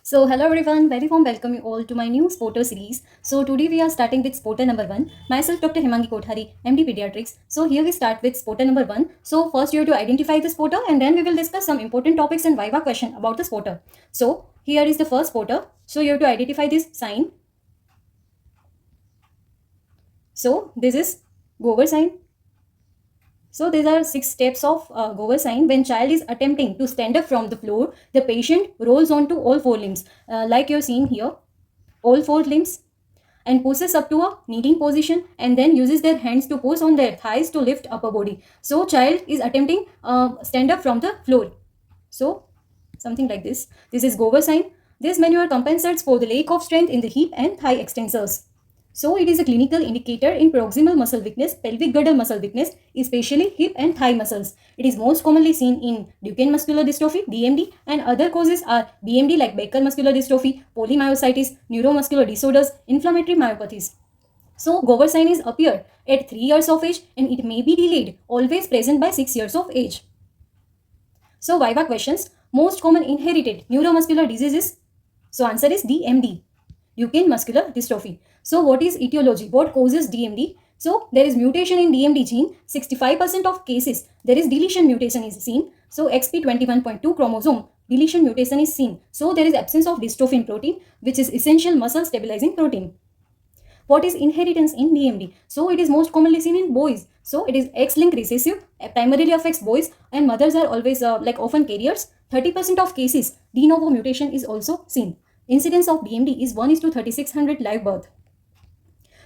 So hello everyone, very warm welcome you all to my new Sporter series. So today we are starting with Sporter number 1. Myself Dr. Himangi Kothari, MD Pediatrics. So here we start with Sporter number 1. So first you have to identify the sporter and then we will discuss some important topics and Viva question about the sporter. So here is the first sporter. So you have to identify this sign. So this is Gover sign. So these are 6 steps of Gover sign. When child is attempting to stand up from the floor, the patient rolls onto all 4 limbs like you're seeing here, all 4 limbs, and pushes up to a kneeling position and then uses their hands to push on their thighs to lift upper body. So child is attempting stand up from the floor. So something like this. This is Gover sign. This maneuver compensates for the lack of strength in the hip and thigh extensors. So it is a clinical indicator in proximal muscle weakness, pelvic girdle muscle weakness, especially hip and thigh muscles. It is most commonly seen in Duchenne muscular dystrophy, DMD, and other causes are BMD like Becker muscular dystrophy, polymyositis, neuromuscular disorders, inflammatory myopathies. So Gover sign is appear at 3 years of age and it may be delayed, always present by 6 years of age. So Viva questions, most common inherited neuromuscular diseases. So answer is DMD, Duchenne muscular dystrophy. So what is etiology? What causes DMD? So there is mutation in DMD gene. 65% of cases there is deletion mutation is seen. So XP21.2 chromosome deletion mutation is seen. So there is absence of dystrophin protein, which is essential muscle stabilizing protein. What is inheritance in DMD? So it is most commonly seen in boys. So it is X-linked recessive, primarily affects boys, and mothers are always often carriers. 30% of cases de novo mutation is also seen. Incidence of DMD is 1 is to 3600 live birth.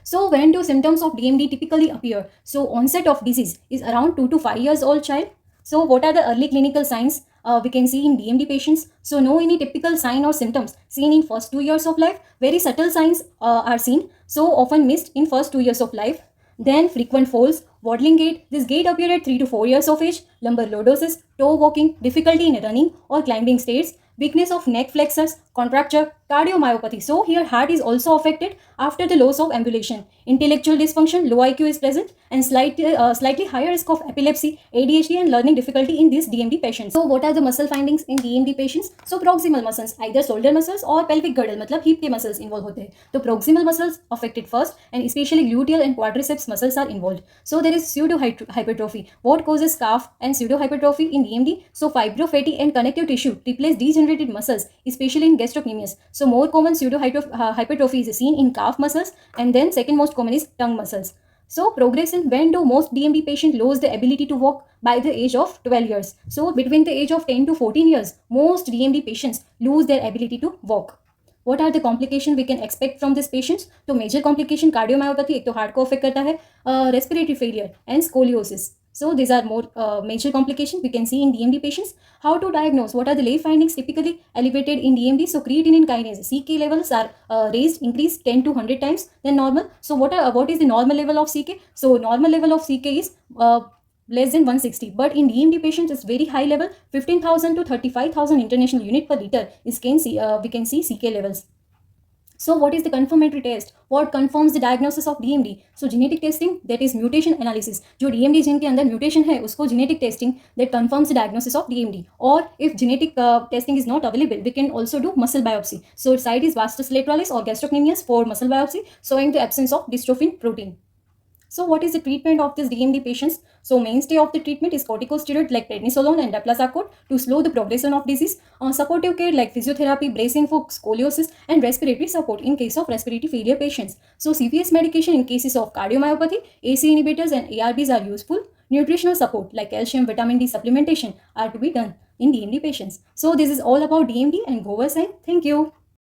So when do symptoms of DMD typically appear? So onset of disease is around 2 to 5 years old child. So what are the early clinical signs we can see in DMD patients? So no any typical sign or symptoms seen in first 2 years of life. Very subtle signs are seen, so often missed in first 2 years of life. Then frequent falls, waddling gait. This gait appear at 3 to 4 years of age. Lumbar lordosis, toe walking, difficulty in running or climbing stairs, weakness of neck flexors, contracture, cardiomyopathy. So here heart is also affected after the loss of ambulation. Intellectual dysfunction, low IQ is present, and slightly higher risk of epilepsy, ADHD, and learning difficulty in these DMD patients. So what are the muscle findings in DMD patients? So proximal muscles, either shoulder muscles or pelvic girdle, मतलब hip के muscles involved होते हैं. तो proximal muscles affected first, and especially gluteal and quadriceps muscles are involved. So there is pseudo hypertrophy. What causes calf and pseudo hypertrophy in DMD? So fibrofatty and connective tissue replace degenerated muscles, especially in gastrocnemius. So more common pseudo hypertrophy is seen in calf muscles, and then second most common is tongue muscles. So progression, when do most DMD patients lose the ability to walk? By the age of 12 years. So between the age of 10 to 14 years, most DMD patients lose their ability to walk. What are the complications we can expect from these patients? तो major complication cardiomyopathy, एक तो heart को affect करता है, respiratory failure and scoliosis. So these are more major complications we can see in DMD patients. How to diagnose? What are the lab findings typically elevated in DMD? So creatinine kinase, CK levels are raised, increased 10 to 100 times than normal. So what is the normal level of CK? So normal level of CK is less than 160, but in DMD patients it's very high level, 15,000 to 35,000 international unit per liter is we can see CK levels. So what is the confirmatory test? What confirms the diagnosis of DMD? So genetic testing, that is mutation analysis. जो DMD gene के अंदर mutation है उसको genetic testing that confirms the diagnosis of DMD. Or if genetic testing is not available, we can also do muscle biopsy. So site is vastus lateralis or gastrocnemius for muscle biopsy, showing the absence of dystrophin protein. So what is the treatment of these DMD patients? So mainstay of the treatment is corticosteroid like prednisolone and dapagliflozin to slow the progression of disease. Supportive care like physiotherapy, bracing for scoliosis, and respiratory support in case of respiratory failure patients. So CVS medication in cases of cardiomyopathy, AC inhibitors and ARBs are useful. Nutritional support like calcium, vitamin D supplementation are to be done in DMD patients. So this is all about DMD and Gover sign. Thank you.